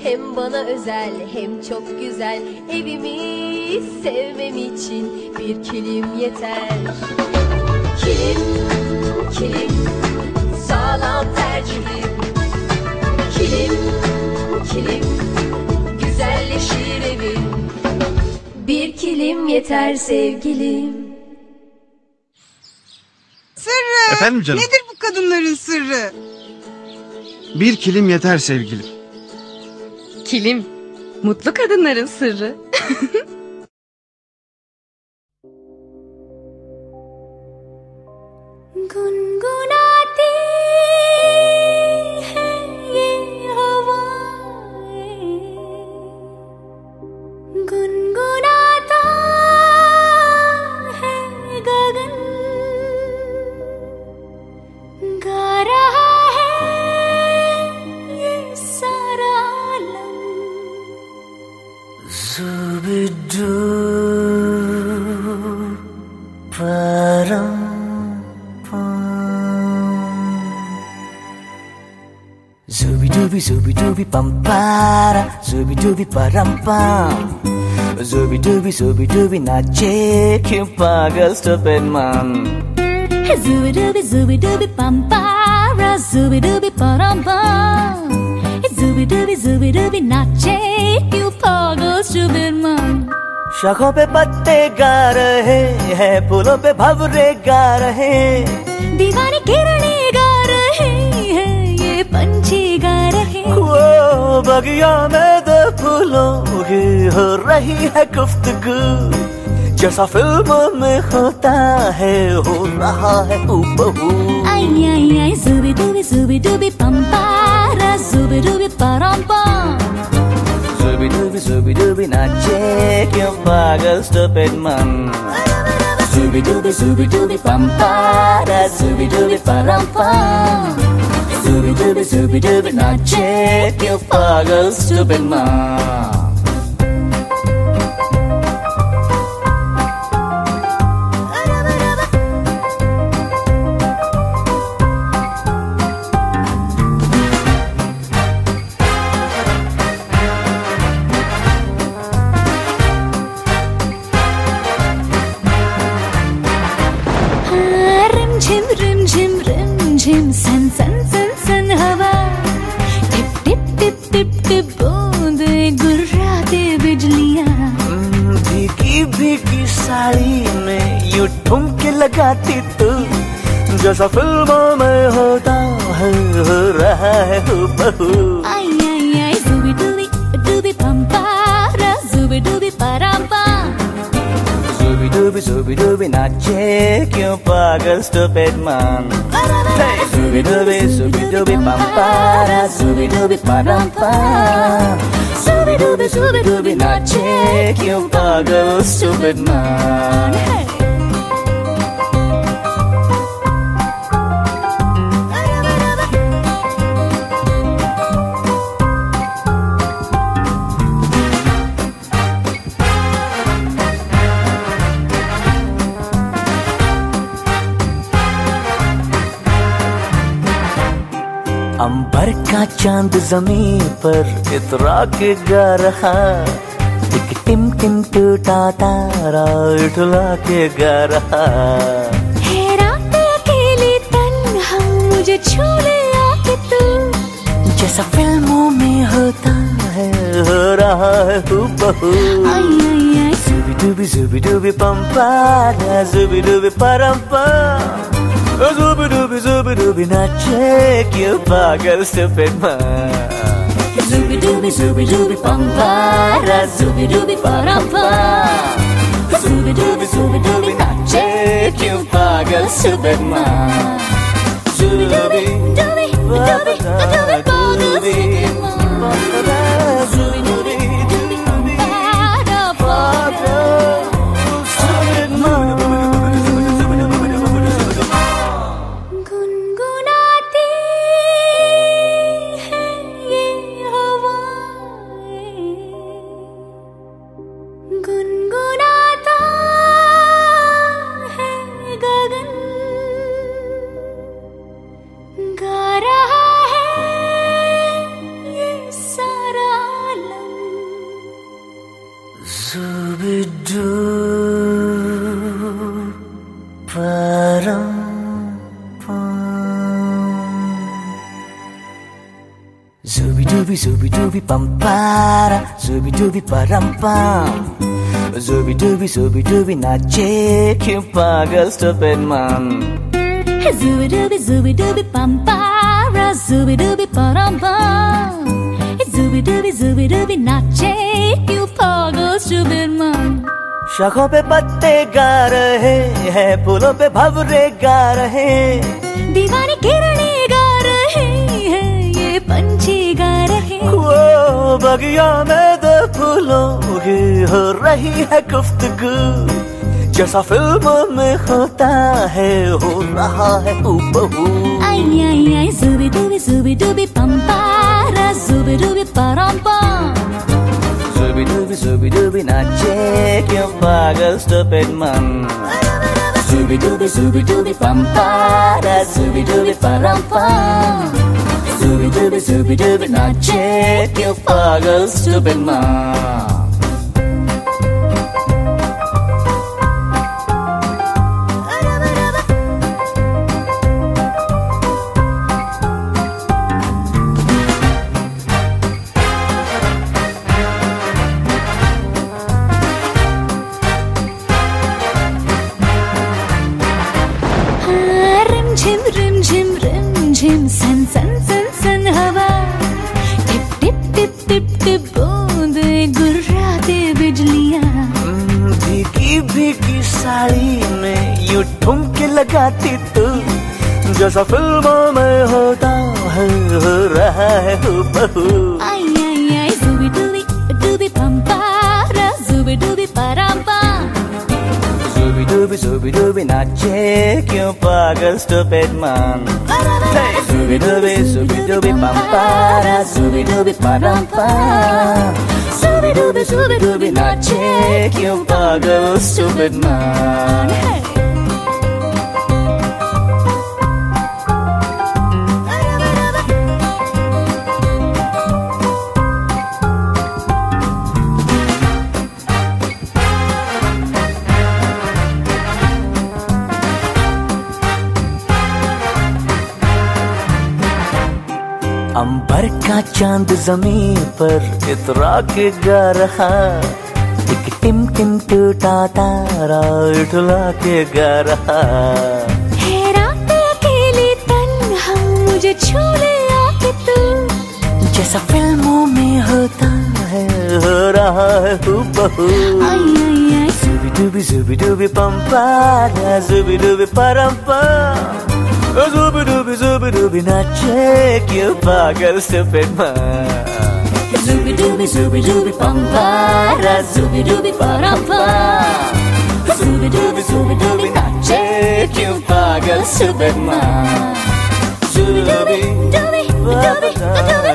Hem bana özel hem çok güzel. Evimi sevmem için bir kilim yeter. Kilim, kilim, sağlam tercihim. Kilim, kilim, güzelleşir evim. Bir kilim yeter sevgilim. Sırrı. Efendim canım? Nedir bu kadınların sırrı? Bir kilim yeter sevgilim. Kilim, mutlu kadınların sırrı. गुनगुनाती है ये हवाएं, गुनगुनाता है गगन, गा रहा है ये सारा आलम। Zubidu param Zubi pampara, zubi param pam. Zubi nache क्यों पागल stupid man. Zubi pampara, zubi paramba. Zubi नाचे क्यों पागल stupid man. शाखों पे पत्ते गा रहे हैं, फूलों पे भंवरे गा रहे, दीवानी किरणें गा रहे हैं, ये पंछी गा रहे। वो बगिया में दो फूलों की हो रही है गुफ्तगू, जैसा फिल्मों में होता है हो रहा है हूबहू। आई zubi pampara, zubi paramba. Zubi nache क्यों पागल stupid man. Zubi pampara, zubi parampa. Zubi nache क्यों पागल stupid man. रिमझिम सन सन सन सन हवा, tip tip tip tip tip बूंदे गुर्राते बिजलियां। भीगी भीगी साड़ी में यूं ठुमके लगाती तू, जैसा फिल्मों में होता है हो रहा है हूबहू। आई zubi pampara, zubi paramba. Zubi nache क्यों पागल stupid man. Zubi pampara, zubi parampa. Zubi nache क्यों पागल stupid man. अंबर का चांद जमीन पर इतरा के गा रहा, एक टिम टिम टूटा तारा उठला के गा रहा। है रात अकेली तन्हा मुझे छू ले आके तू, जैसा फिल्मों में होता है हो रहा है हूबहू। Zubi pampara, zubi parampa. Zubi nache क्यों पागल stupid man. Zubi pampara, zubi paramba. Zubi nache क्यों पागल stupid man. Zubi pampara, zubi गुनगुनाती है ये हवाएं, गुनगुनाता है गगन, गा रहा है ये सारा Zubi dubi pampara, zubi dubi parampam. Zubi dubi nache क्यों पागल stupid man. Zubi dubi pampara, zubi dubi parampam. Zubi dubi nache क्यों पागल stupid man. शाखों पे पत्ते गा रहे हैं, फूलों पे भंवरे गा रहे, दीवानी किरणें गा रहे हैं, ये पंछी गा रहे। वो बगिया में दो फूलों की हो रही है गुफ्तगू, जैसा फिल्मों में होता है हो रहा है हूबहू। आई आई आई zubi dubi pampara, zubi dubi parampam. Zubi dubi nache क्यों पागल stupid man. Zubi dubi pampara, zubi dubi parampam. Zubi dubi nache क्यों पागल stupid man. रिम झिम सन सन सन सन हवा, tip tip tip tip tip बूंदे गुर्राते बिजलियां। भीगी भीगी साड़ी में यूं ठुमके लगाती तू, जैसा फिल्मों में होता है हो रहा है हूबहू। आई आई आई zubi dubi pampara, zubi dubi parampam. Zubi dubi nache क्यों पागल stupid man. Zubi dubi pampara, zubi dubi parampam. Zubi dubi nache क्यों पागल stupid man. अंबर का चांद जमीन पर इतरा के गा रहा, एक टिम टिम टूटा तारा उठला के गा रहा। है रात अकेली तन्हा मुझे छू ले आके तू, जैसा फिल्मों में होता है हो रहा है हूबहू। आई आई आई zubi dubi pampara, zubi dubi parampam. Zubi dubi nache क्यों पागल stupid man. zubi dubi pampara, zubi dubi parampam. Zubi dubi nache क्यों पागल stupid man. Zubi dubi dubi dubi dubi